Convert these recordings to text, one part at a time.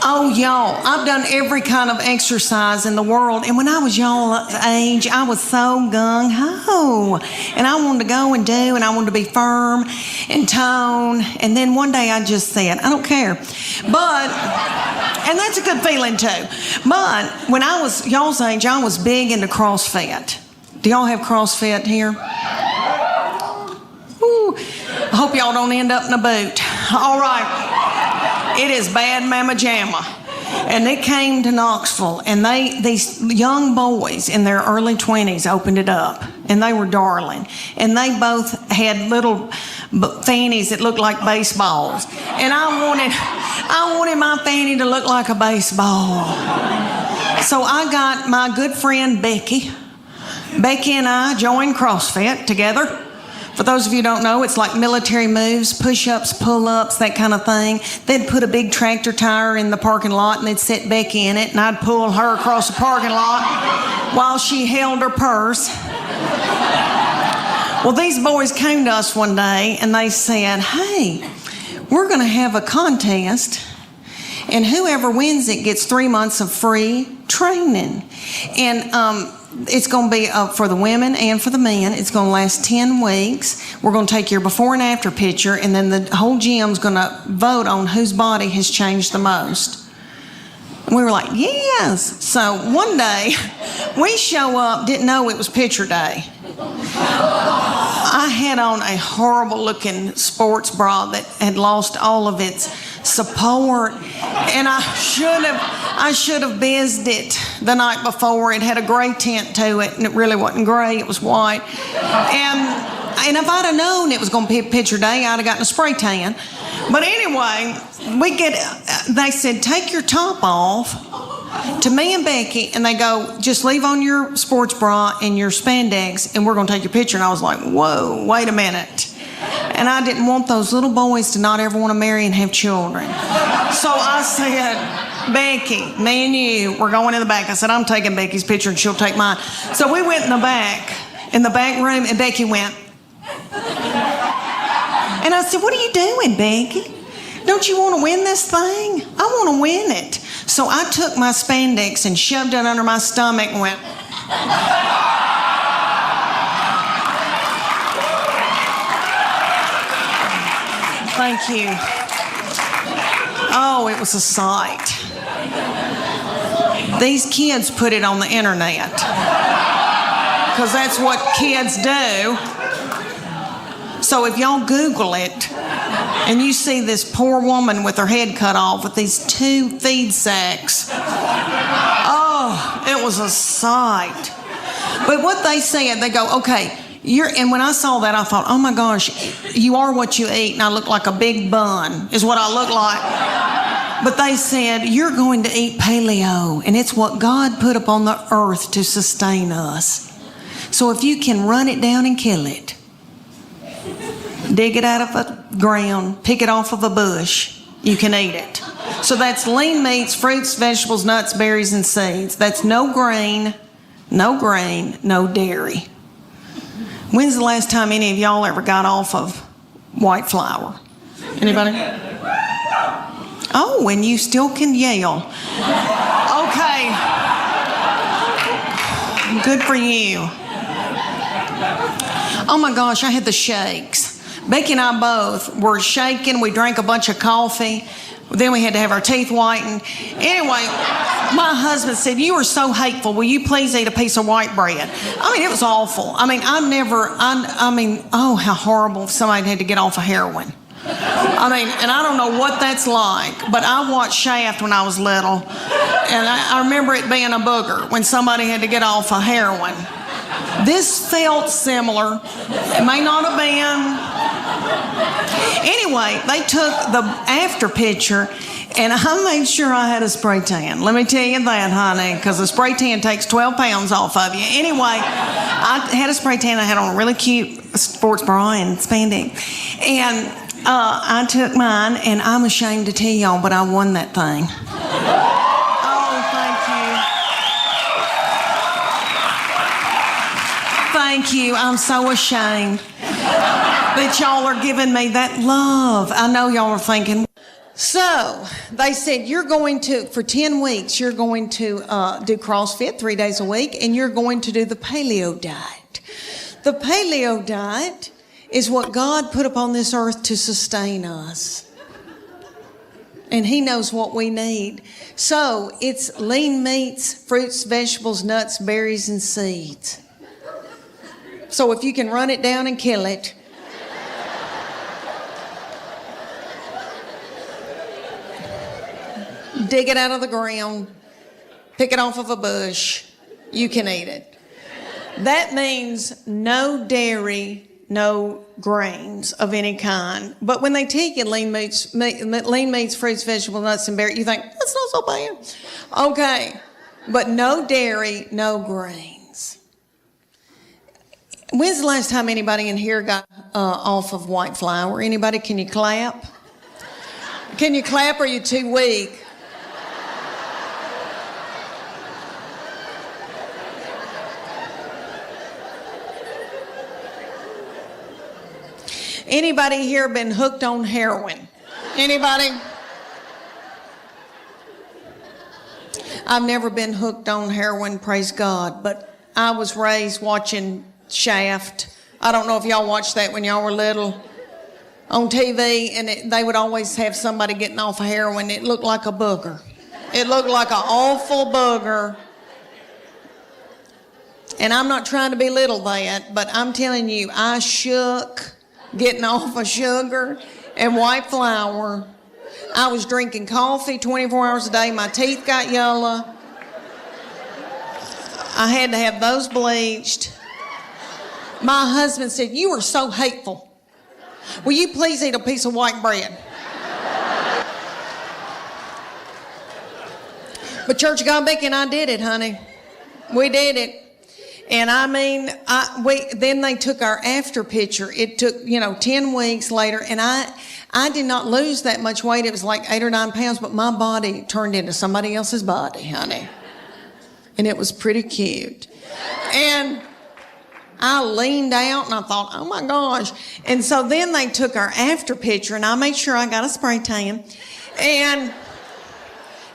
Oh, y'all, I've done every kind of exercise in the world. And when I was y'all's age, I was so gung-ho. And I wanted to go and do, and I wanted to be firm and tone. And then one day I just said, I don't care. But, and that's a good feeling too. But when I was y'all's age, I was big into CrossFit. Do y'all have CrossFit here? Ooh, I hope y'all don't end up in a boot. All right. It is bad mamma jamma. And it came to Knoxville, and these young boys in their early 20s opened it up, and they were darling. And they both had little fannies that looked like baseballs. And I wanted my fanny to look like a baseball. So I got my good friend Becky. Becky and I joined CrossFit together. For those of you who don't know, it's like military moves, push-ups, pull-ups, that kind of thing. They'd put a big tractor tire in the parking lot, and they'd set Becky in it, and I'd pull her across the parking lot while she held her purse. Well, these boys came to us one day, and they said, hey, we're going to have a contest, and whoever wins it gets 3 months of free training. And it's going to be for the women and for the men. It's going to last 10 weeks. We're going to take your before and after picture, and then the whole gym's going to vote on whose body has changed the most. And we were like, yes. So one day, we show up, didn't know it was picture day. I had on a horrible-looking sports bra that had lost all of its support, and I should have bizzed it the night before. It had a gray tint to it, and it really wasn't gray, it was white. And if I'd have known it was going to be picture day, I'd have gotten a spray tan. But anyway, they said, take your top off to me and Becky, and they go, just leave on your sports bra and your spandex, and we're going to take your picture. And I was like, whoa, wait a minute. And I didn't want those little boys to not ever want to marry and have children. So I said, Becky, me and you, we're going in the back. I said, I'm taking Becky's picture and she'll take mine. So we went in the back room, and Becky went. And I said, what are you doing, Becky? Don't you want to win this thing? I want to win it. So I took my spandex and shoved it under my stomach and went. Thank you. Oh, it was a sight. These kids put it on the internet because that's what kids do. So if y'all Google it and you see this poor woman with her head cut off with these 2 feed sacks, oh, it was a sight. But what they said, they go, okay, and when I saw that, I thought, oh my gosh, you are what you eat, and I look like a big bun, is what I look like. But they said, you're going to eat paleo, and it's what God put upon the earth to sustain us. So if you can run it down and kill it, dig it out of the ground, pick it off of a bush, you can eat it. So that's lean meats, fruits, vegetables, nuts, berries, and seeds. That's no grain, no dairy. When's the last time any of y'all ever got off of white flour? Anybody? Oh, and you still can yell. Okay. Good for you. Oh my gosh, I had the shakes. Becky and I both were shaking. We drank a bunch of coffee. Then we had to have our teeth whitened. Anyway, my husband said, you are so hateful. Will you please eat a piece of white bread? I mean, it was awful. I mean, oh, how horrible if somebody had to get off of heroin. I mean, and I don't know what that's like, but I watched Shaft when I was little, and I remember it being a booger when somebody had to get off of heroin. This felt similar. It may not have been. Anyway, they took the after picture, and I made sure I had a spray tan. Let me tell you that, honey, because a spray tan takes 12 pounds off of you. Anyway, I had a spray tan. I had on a really cute sports bra and spandex. And I took mine, and I'm ashamed to tell y'all, but I won that thing. Thank you. I'm so ashamed that y'all are giving me that love. I know y'all are thinking, So they said, for 10 weeks, you're going to do CrossFit 3 days a week, and you're going to do the Paleo diet. The Paleo diet is what God put upon this earth to sustain us. And He knows what we need. So it's lean meats, fruits, vegetables, nuts, berries, and seeds. So if you can run it down and kill it, dig it out of the ground, pick it off of a bush, you can eat it. That means no dairy, no grains of any kind. But when they take you lean meats, fruits, vegetables, nuts, and berries, you think, that's not so bad. Okay, but no dairy, no grains. When's the last time anybody in here got off of white flour? Anybody, can you clap? Can you clap, or are you too weak? Anybody here been hooked on heroin? Anybody? I've never been hooked on heroin, praise God, but I was raised watching Shaft. I don't know if y'all watched that when y'all were little on TV, and they would always have somebody getting off of heroin. It looked like a booger. It looked like an awful booger. And I'm not trying to belittle that, but I'm telling you, I shook getting off of sugar and white flour. I was drinking coffee 24 hours a day. My teeth got yellow. I had to have those bleached. My husband said, "You are so hateful. Will you please eat a piece of white bread?" But Church of God Beacon, I did it, honey. We did it. And I mean, then they took our after picture. It took, 10 weeks later, and I did not lose that much weight. It was like 8 or 9 pounds, but my body turned into somebody else's body, honey. And it was pretty cute. And I leaned out and I thought, oh my gosh. And so then they took our after picture, and I made sure I got a spray tan.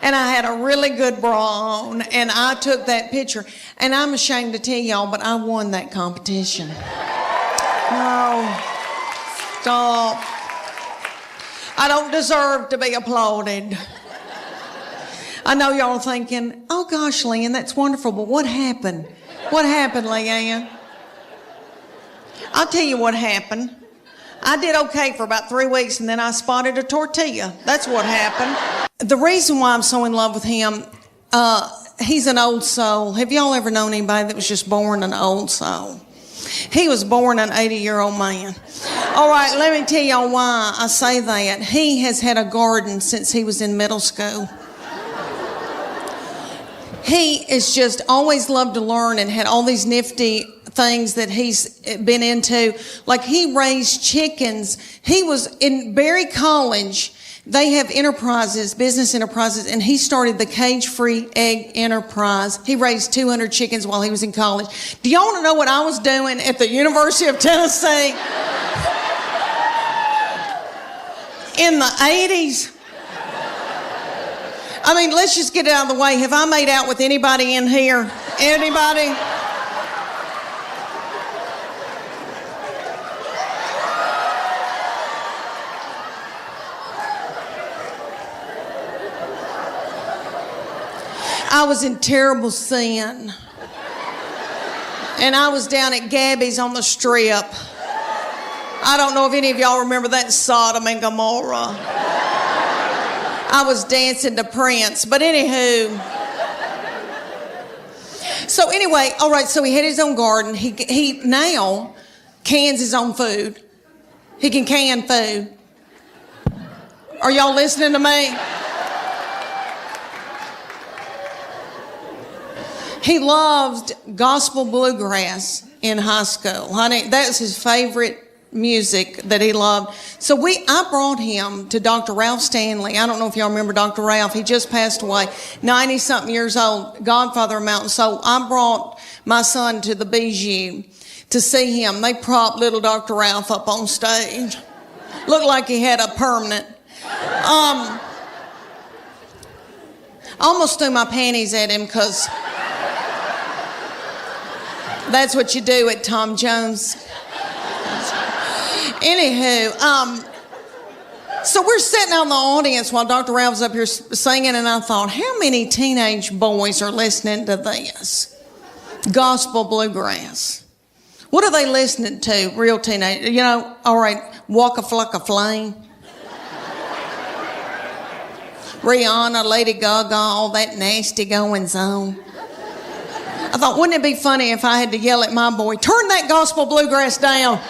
And I had a really good bra on, and I took that picture. And I'm ashamed to tell y'all, but I won that competition. No, stop. I don't deserve to be applauded. I know y'all are thinking, oh gosh, Leanne, that's wonderful, but what happened? What happened, Leanne? I'll tell you what happened. I did okay for about 3 weeks, and then I spotted a tortilla. That's what happened. The reason why I'm so in love with him, he's an old soul. Have y'all ever known anybody that was just born an old soul? He was born an 80-year-old man. All right, let me tell y'all why I say that. He has had a garden since he was in middle school. He has just always loved to learn and had all these nifty things that he's been into. Like, he raised chickens. He was in Berry College. They have enterprises, business enterprises, and he started the cage-free egg enterprise. He raised 200 chickens while he was in college. Do y'all want to know what I was doing at the University of Tennessee in the 80s? I mean, let's just get it out of the way. Have I made out with anybody in here? Anybody? I was in terrible sin. And I was down at Gabby's on the Strip. I don't know if any of y'all remember that Sodom and Gomorrah. I was dancing to Prince. But anywho. So anyway, all right, so he had his own garden. He now cans his own food. He can can food. Are y'all listening to me? He loved gospel bluegrass in high school. Honey, that's his favorite music that he loved. So I brought him to Dr. Ralph Stanley. I don't know if y'all remember Dr. Ralph. He just passed away, 90-something years old, godfather of Mountain. So I brought my son to the Bijou to see him. They propped little Dr. Ralph up on stage. Looked like he had a permanent. I almost threw my panties at him because that's what you do at Tom Jones. Anywho, so we're sitting out in the audience while Dr. Ralph's up here singing, and I thought, how many teenage boys are listening to this? Gospel bluegrass. What are they listening to? Real teenage, all right, Walk a Flock of Flame. Rihanna, Lady Gaga, all that nasty goings on. I thought, wouldn't it be funny if I had to yell at my boy, turn that gospel bluegrass down?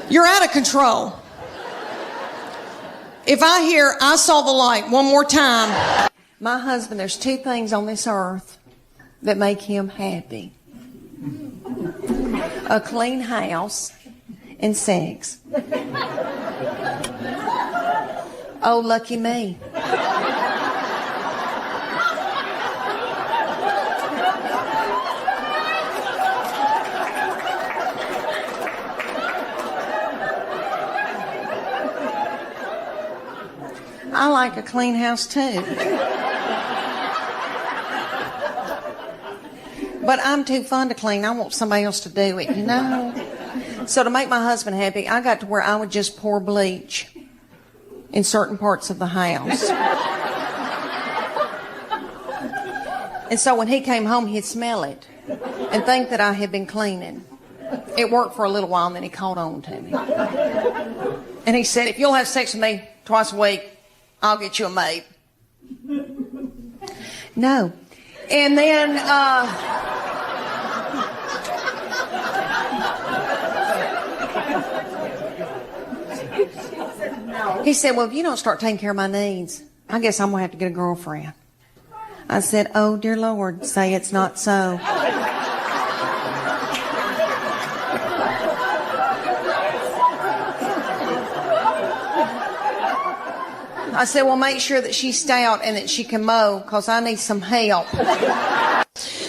You're out of control. If I hear, I saw the light one more time. My husband, there's two things on this earth that make him happy. A clean house and sex. Oh, lucky me. I like a clean house too. But I'm too fun to clean. I want somebody else to do it, So to make my husband happy, I got to where I would just pour bleach in certain parts of the house. And so when he came home, he'd smell it and think that I had been cleaning. It worked for a little while, and then he caught on to me. And he said, if you'll have sex with me twice a week, I'll get you a maid. No. And then, he said, well, if you don't start taking care of my needs, I guess I'm going to have to get a girlfriend. I said, oh, dear Lord, say it's not so. I said, well, make sure that she's stout and that she can mow because I need some help.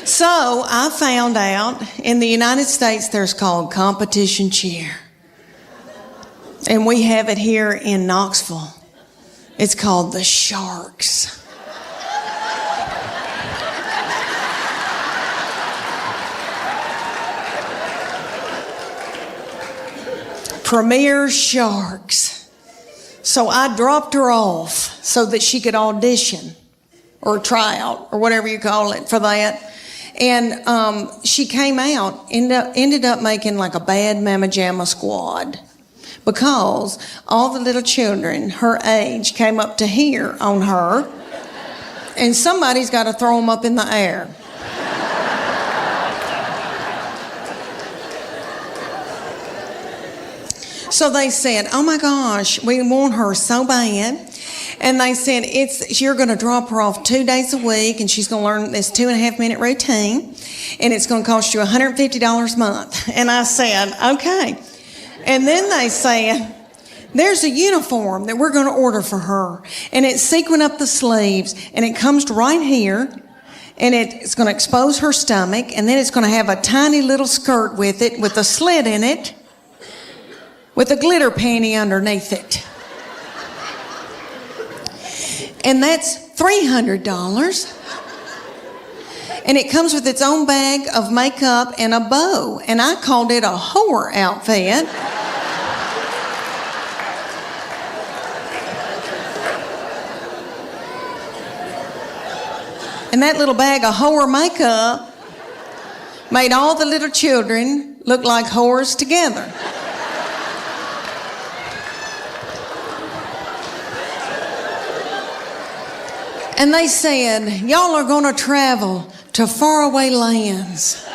So I found out in the United States there's called competition cheer. And we have it here in Knoxville. It's called the Sharks. Premier Sharks. So I dropped her off so that she could audition or try out or whatever you call it for that. And she came out, ended up making like a bad Mama Jamma squad because all the little children her age came up to here on her, and somebody's got to throw them up in the air. So they said, oh my gosh, we want her so bad. And they said, you're going to drop her off 2 days a week, and she's going to learn this 2.5 minute routine, and it's going to cost you $150 a month. And I said, okay. And then they said, there's a uniform that we're going to order for her, and it's sequin up the sleeves, and it comes right here, and it's going to expose her stomach, and then it's going to have a tiny little skirt with it, with a slit in it, with a glitter panty underneath it. And that's $300. And it comes with its own bag of makeup and a bow. And I called it a whore outfit. And that little bag of whore makeup made all the little children look like whores together. And they said, y'all are going to travel to faraway lands.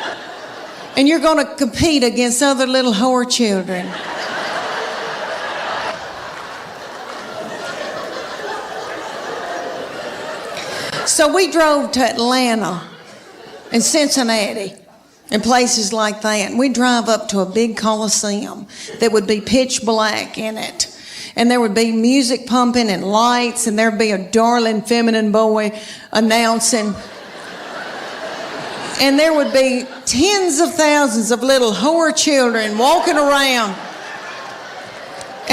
And you're going to compete against other little whore children. So we drove to Atlanta and Cincinnati and places like that. And we drive up to a big coliseum that would be pitch black in it. And there would be music pumping and lights, and there'd be a darling feminine boy announcing. And there would be tens of thousands of little whore children walking around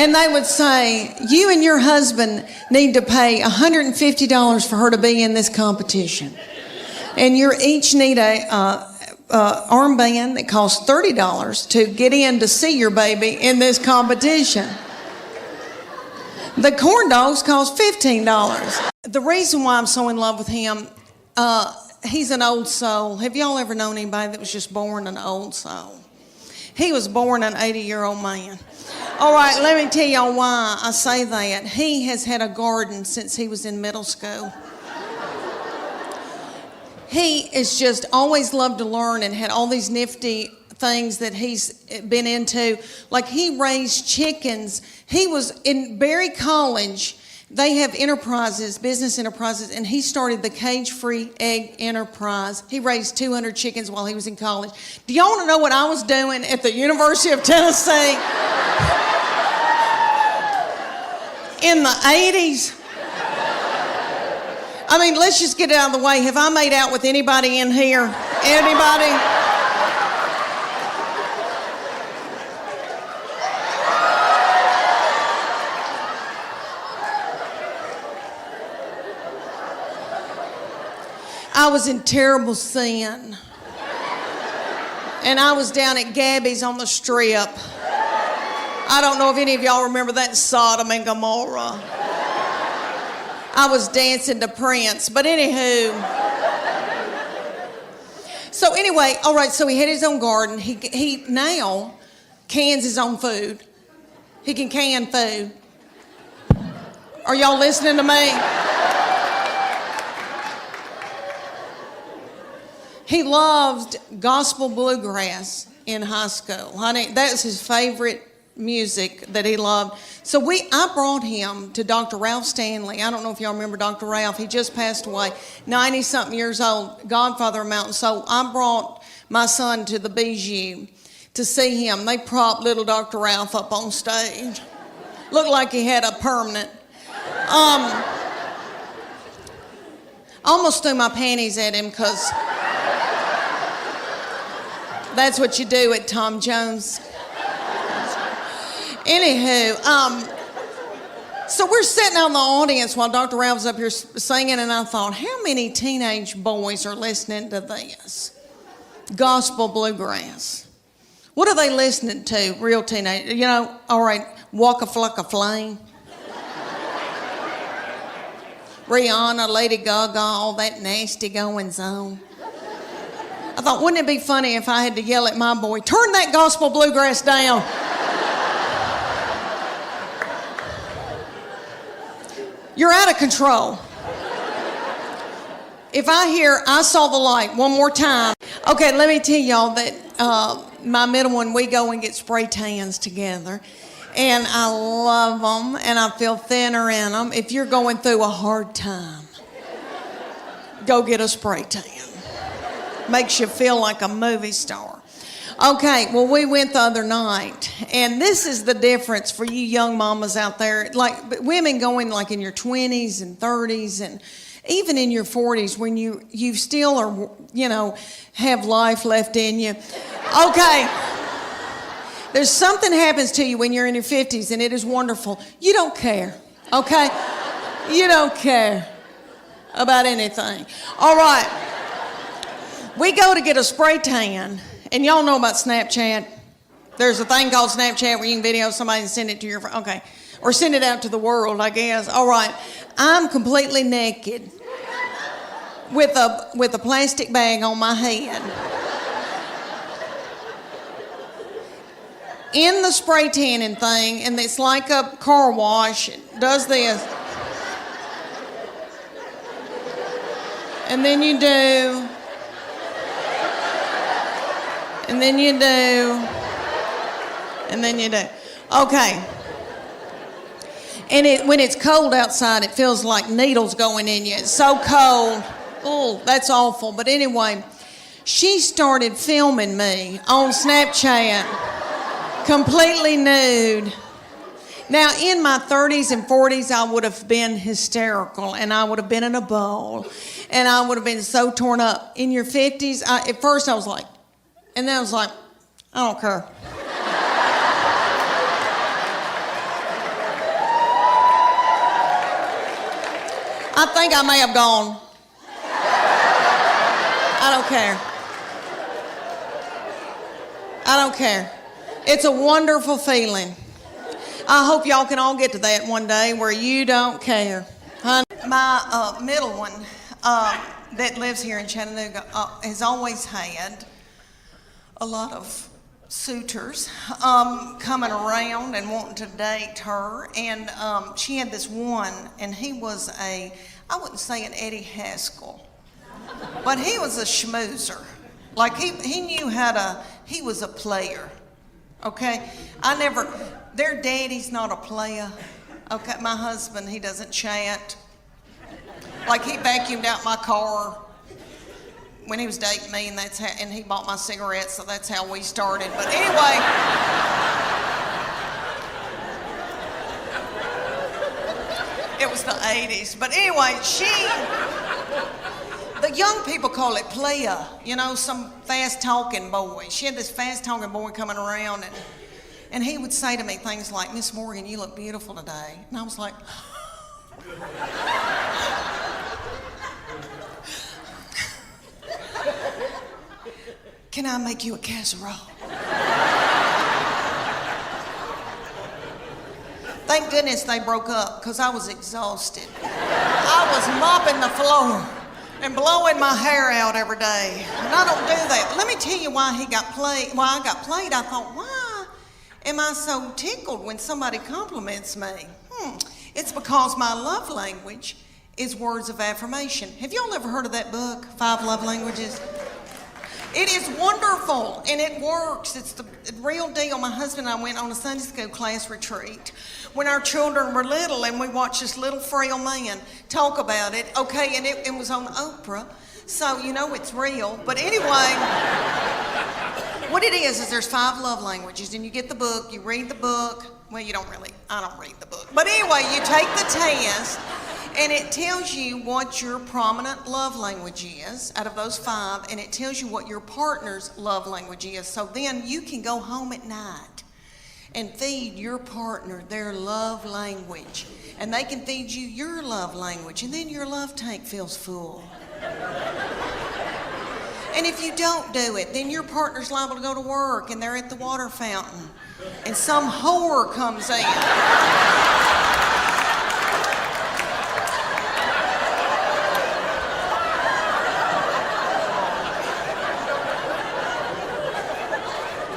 And they would say, you and your husband need to pay $150 for her to be in this competition. And you each need a armband that costs $30 to get in to see your baby in this competition. The corn dogs cost $15. The reason why I'm so in love with him, he's an old soul. Have y'all ever known anybody that was just born an old soul? He was born an 80-year-old man. All right, let me tell y'all why I say that. He has had a garden since he was in middle school. He has just always loved to learn and had all these nifty things that he's been into. Like he raised chickens. He was in Berry College. They have enterprises, business enterprises, and he started the cage-free egg enterprise. He raised 200 chickens while he was in college. Do y'all want to know what I was doing at the University of Tennessee in the 80s? I mean, let's just get it out of the way. Have I made out with anybody in here? Anybody? I was in terrible sin. And I was down at Gabby's on the Strip. I don't know if any of y'all remember that Sodom and Gomorrah. I was dancing to Prince, but anywho. So anyway, all right, so he had his own garden. He now cans his own food. He can can food. Are y'all listening to me? He loved gospel bluegrass in high school. Honey, that's his favorite music that he loved. So I brought him to Dr. Ralph Stanley. I don't know if y'all remember Dr. Ralph. He just passed away, 90-something years old, godfather of Mountain. So I brought my son to the Bijou to see him. They propped little Dr. Ralph up on stage. Looked like he had a permanent. Almost threw my panties at him because that's what you do at Tom Jones. Anywho, so we're sitting out in the audience while Dr. Ralph's up here singing, and I thought, how many teenage boys are listening to this? Gospel bluegrass. What are they listening to, real teenage? You know, all right, Walk a Fluck a Flame. Rihanna, Lady Gaga, all that nasty goings on. I thought, wouldn't it be funny if I had to yell at my boy, turn that gospel bluegrass down? You're out of control. If I hear, I saw the light one more time. Okay, let me tell y'all that my middle one, we go and get spray tans together. And I love them, and I feel thinner in them. If you're going through a hard time, go get a spray tan. Makes you feel like a movie star. Okay, well, we went the other night, and this is the difference for you young mamas out there. Like, women going like in your 20s and 30s and even in your 40s when you still are, you know, have life left in you. Okay, there's something happens to you when you're in your 50s, and it is wonderful. You don't care, okay? You don't care about anything. All right. We go to get a spray tan, and y'all know about Snapchat. There's a thing called Snapchat where you can video somebody and send it to your friend. Okay. Or send it out to the world, I guess. All right. I'm completely naked with a plastic bag on my head. In the spray tanning thing, and it's like a car wash. It does this. And then you do. And then you do. And then you do. Okay. And when it's cold outside, it feels like needles going in you. It's so cold. Oh, that's awful. But anyway, she started filming me on Snapchat, completely nude. Now, in my 30s and 40s, I would have been hysterical, and I would have been in a bowl, and I would have been so torn up. In your 50s, at first I was like, and then I was like, I don't care. I think I may have gone. I don't care. I don't care. It's a wonderful feeling. I hope y'all can all get to that one day where you don't care. My middle one that lives here in Chattanooga has always had a lot of suitors coming around and wanting to date her. And she had this one, and he was I wouldn't say an Eddie Haskell, but he was a schmoozer. Like he knew he was a player. Okay? Their daddy's not a player. Okay, my husband, he doesn't chat. Like he vacuumed out my car when he was dating me, and he bought my cigarettes, so that's how we started. But anyway, it was the 80s. But anyway, the young people call it player, some fast-talking boy. She had this fast-talking boy coming around, and he would say to me things like, "Miss Morgan, you look beautiful today." And I was like, "Can I make you a casserole?" Thank goodness they broke up, because I was exhausted. I was mopping the floor and blowing my hair out every day. And I don't do that. Let me tell you why I got played. I thought, why am I so tickled when somebody compliments me? It's because my love language is words of affirmation. Have y'all ever heard of that book, 5 Love Languages? It is wonderful, and it works. It's the real deal. My husband and I went on a Sunday school class retreat when our children were little, and we watched this little frail man talk about it. Okay, and it was on Oprah, so it's real. But anyway, what it is there's 5 love languages, and you get the book, you read the book. Well, you don't really. I don't read the book. But anyway, you take the test, and it tells you what your prominent love language is out of those 5, and it tells you what your partner's love language is. So then you can go home at night and feed your partner their love language, and they can feed you your love language, and then your love tank feels full. And if you don't do it, then your partner's liable to go to work, and they're at the water fountain, and some whore comes in.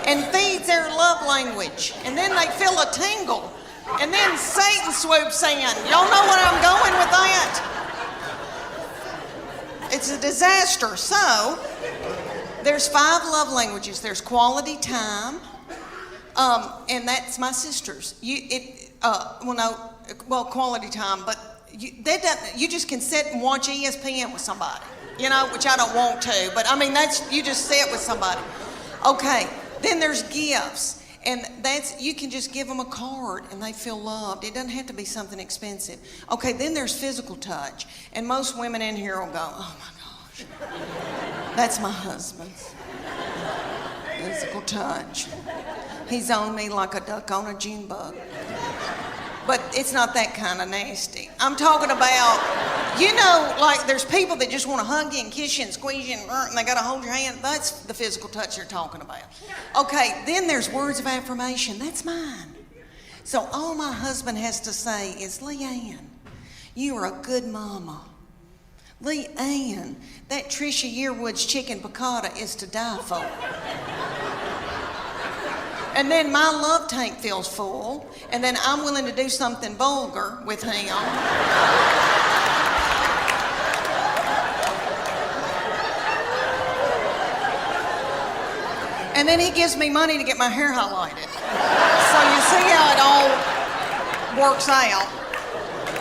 And feeds their love language. And then they feel a tingle. And then Satan swoops in. Y'all know where I'm going with that? It's a disaster. So, there's 5 love languages. There's quality time. And that's my sister's. Quality time. But you just can sit and watch ESPN with somebody. Which I don't want to. But you just sit with somebody. Okay. Then there's gifts, and you can just give them a card and they feel loved. It doesn't have to be something expensive. Okay, then there's physical touch, and most women in here will go, "Oh my gosh, that's my husband's physical touch. He's on me like a duck on a June bug." But it's not that kind of nasty. I'm talking about, like there's people that just want to hug you and kiss you and squeeze you and they got to hold your hand. That's the physical touch you're talking about. Okay, then there's words of affirmation. That's mine. So all my husband has to say is, "Leanne, you are a good mama. Leanne, that Trisha Yearwood's chicken piccata is to die for." And then my love tank feels full, and then I'm willing to do something vulgar with him. And then he gives me money to get my hair highlighted. So you see how it all works out.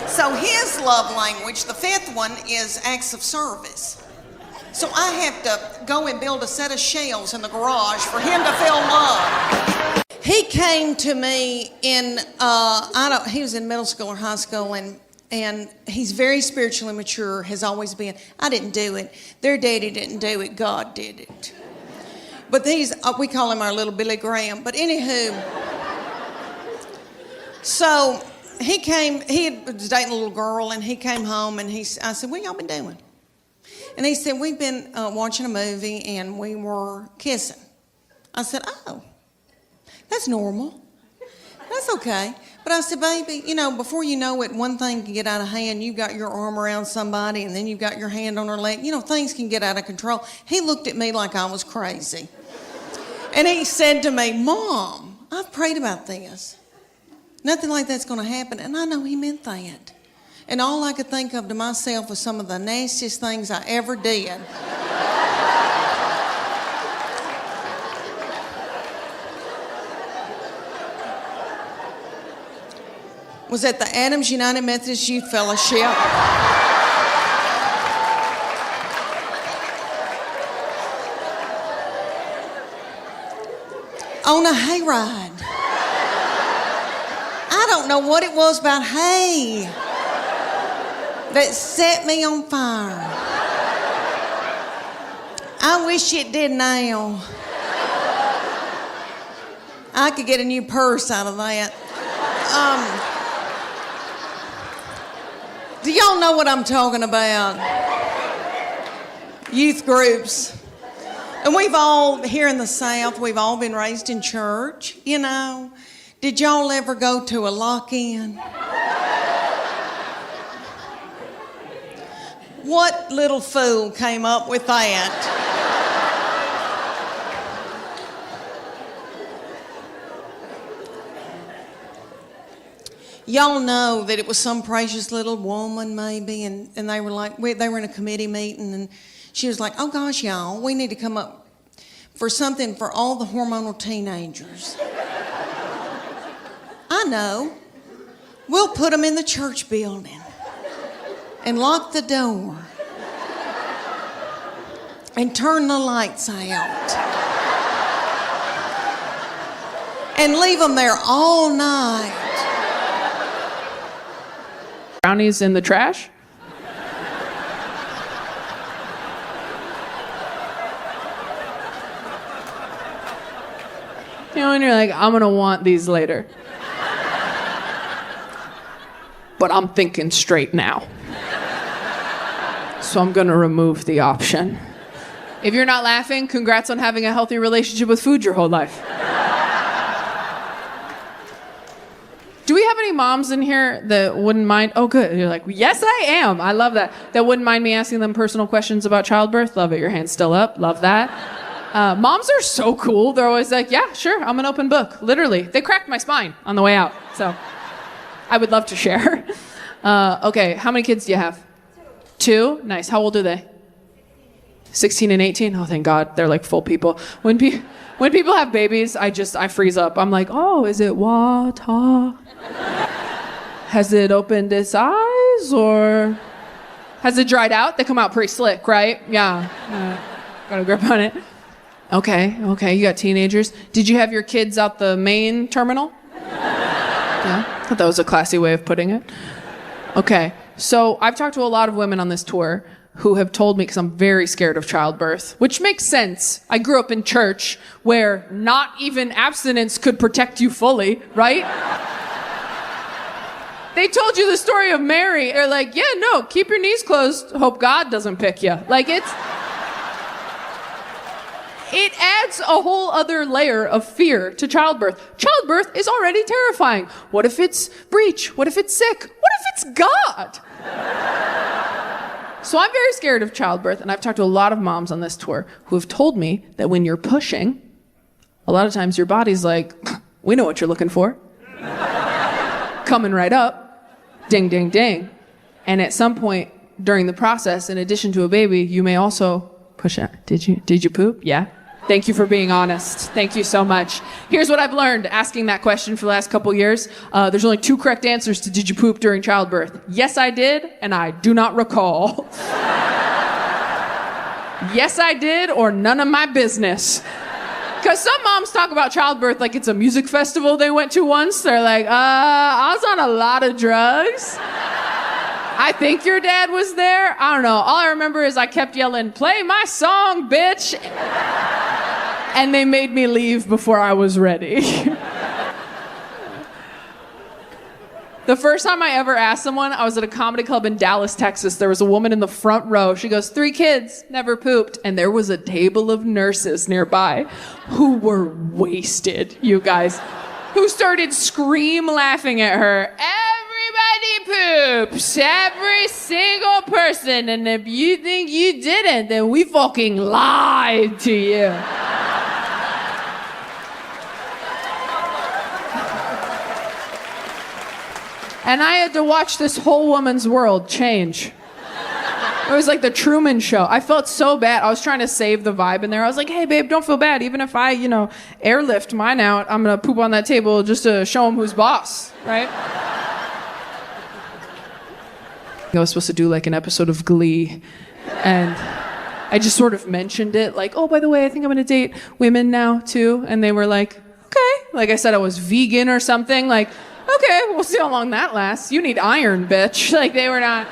So his love language, the 5th one, is acts of service. So I have to go and build a set of shelves in the garage for him to feel love. He came to me in, he was in middle school or high school, and he's very spiritually mature, has always been. I didn't do it. Their daddy didn't do it. God did it. But we call him our little Billy Graham. But anywho, so he was dating a little girl, and he came home, and I said, what y'all been doing? And he said, we've been watching a movie, and we were kissing. I said, oh, that's normal. That's okay. But I said, baby, before you know it, one thing can get out of hand. You got your arm around somebody, and then you got your hand on her leg. Things can get out of control. He looked at me like I was crazy. And he said to me, Mom, I've prayed about this. Nothing like that's going to happen. And I know he meant that. And all I could think of to myself was some of the nastiest things I ever did. Was at the Adams United Methodist Youth Fellowship. On a hayride. I don't know what it was about hay that set me on fire. I wish it did now. I could get a new purse out of that. Do y'all know what I'm talking about? Youth groups. And we've all, here in the South, we've all been raised in church, Did y'all ever go to a lock-in? What little fool came up with that? Y'all know that it was some precious little woman maybe, and they were like, they were in a committee meeting, and she was like, oh gosh, y'all, we need to come up for something for all the hormonal teenagers. I know. We'll put them in the church building and lock the door and turn the lights out and leave them there all night. Brownies in the trash? And you're like, I'm gonna want these later. But I'm thinking straight now. So I'm gonna remove the option. If you're not laughing, congrats on having a healthy relationship with food your whole life. Do we have any moms in here that wouldn't mind? Oh, good. You're like, yes, I am. I love that. That wouldn't mind me asking them personal questions about childbirth. Love it. Your hand's still up. Love that. Moms are so cool. They're always like, yeah, sure. I'm an open book. Literally. They cracked my spine on the way out. So I would love to share. Okay. How many kids do you have? Two? Nice. How old are they? 16 and 18? Oh, thank God. They're like full people. When people have babies, I freeze up. I'm like, oh, is it water? Has it opened its eyes or has it dried out? They come out pretty slick, right? Yeah. Got a grip on it. Okay. You got teenagers. Did you have your kids out the main terminal? Yeah. I thought that was a classy way of putting it. Okay. So I've talked to a lot of women on this tour who have told me, because I'm very scared of childbirth, which makes sense. I grew up in church where not even abstinence could protect you fully, right? They told you the story of Mary. They're like, yeah, no, keep your knees closed. Hope God doesn't pick you. Like, it adds a whole other layer of fear to childbirth. Childbirth is already terrifying. What if it's breech? What if it's sick? What if it's God? So I'm very scared of childbirth, and I've talked to a lot of moms on this tour who have told me that when you're pushing, a lot of times your body's like, we know what you're looking for. Coming right up, ding, ding, ding. And at some point during the process, in addition to a baby, you may also push out. Did you poop? Yeah. Thank you for being honest. Thank you so much. Here's what I've learned asking that question for the last couple years. There's only 2 correct answers to did you poop during childbirth. Yes, I did, and I do not recall. Yes, I did, or none of my business. Because some moms talk about childbirth like it's a music festival they went to once. They're like, I was on a lot of drugs. I think your dad was there. I don't know. All I remember is I kept yelling, play my song, bitch. And they made me leave before I was ready. The first time I ever asked someone, I was at a comedy club in Dallas, Texas. There was a woman in the front row. She goes, 3 kids, never pooped. And there was a table of nurses nearby who were wasted, you guys, who started scream laughing at her. Everybody poops, every single person. And if you think you didn't, then we fucking lied to you. And I had to watch this whole woman's world change. It was like the Truman Show. I felt so bad. I was trying to save the vibe in there. I was like, hey, babe, don't feel bad. Even if I, airlift mine out, I'm going to poop on that table just to show him who's boss, right? I was supposed to do like an episode of Glee. And I just sort of mentioned it. Like, oh, by the way, I think I'm going to date women now, too. And they were like, okay. Like I said, I was vegan or something. Like, okay, we'll see how long that lasts. You need iron, bitch. Like, they were not...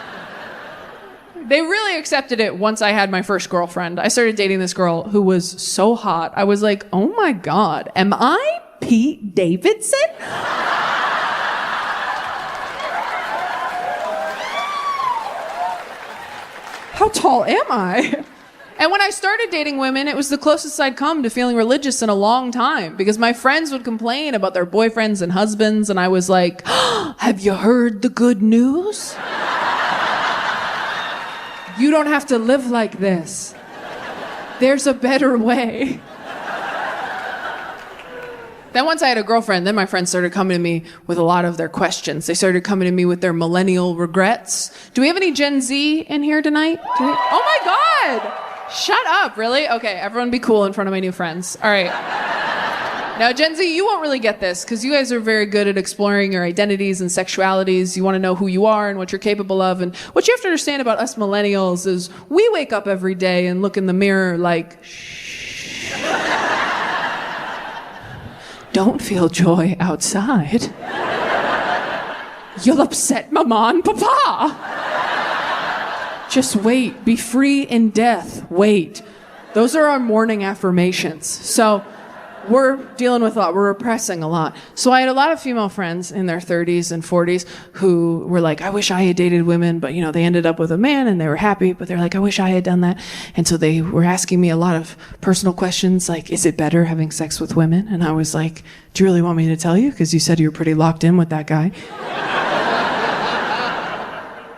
They really accepted it once I had my first girlfriend. I started dating this girl who was so hot. I was like, oh my God, am I Pete Davidson? How tall am I? And when I started dating women, it was the closest I'd come to feeling religious in a long time because my friends would complain about their boyfriends and husbands, and I was like, oh, have you heard the good news? You don't have to live like this. There's a better way. Then once I had a girlfriend, then my friends started coming to me with a lot of their questions. They started coming to me with their millennial regrets. Do we have any Gen Z in here tonight? Oh my God! Shut up, really? Okay, everyone be cool in front of my new friends. All right. Now, Gen Z, you won't really get this because you guys are very good at exploring your identities and sexualities. You want to know who you are and what you're capable of. And what you have to understand about us millennials is we wake up every day and look in the mirror like, shh. Don't feel joy outside. You'll upset Mama and Papa. Just wait. Be free in death. Wait. Those are our morning affirmations. So we're dealing with a lot. We're repressing a lot. So I had a lot of female friends in their 30s and 40s who were like, I wish I had dated women, but they ended up with a man and they were happy, but they're like, I wish I had done that. And so they were asking me a lot of personal questions like, is it better having sex with women? And I was like, do you really want me to tell you? Because you said you were pretty locked in with that guy.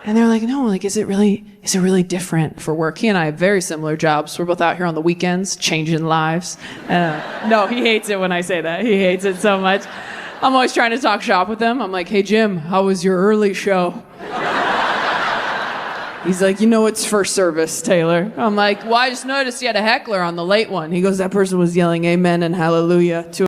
And they're like, no, like, is it really different for work? He and I have very similar jobs. We're both out here on the weekends, changing lives. No, he hates it when I say that. He hates it so much. I'm always trying to talk shop with him. I'm like, hey, Jim, how was your early show? He's like, it's first service, Taylor. I'm like, well, I just noticed you had a heckler on the late one. He goes, that person was yelling amen and hallelujah to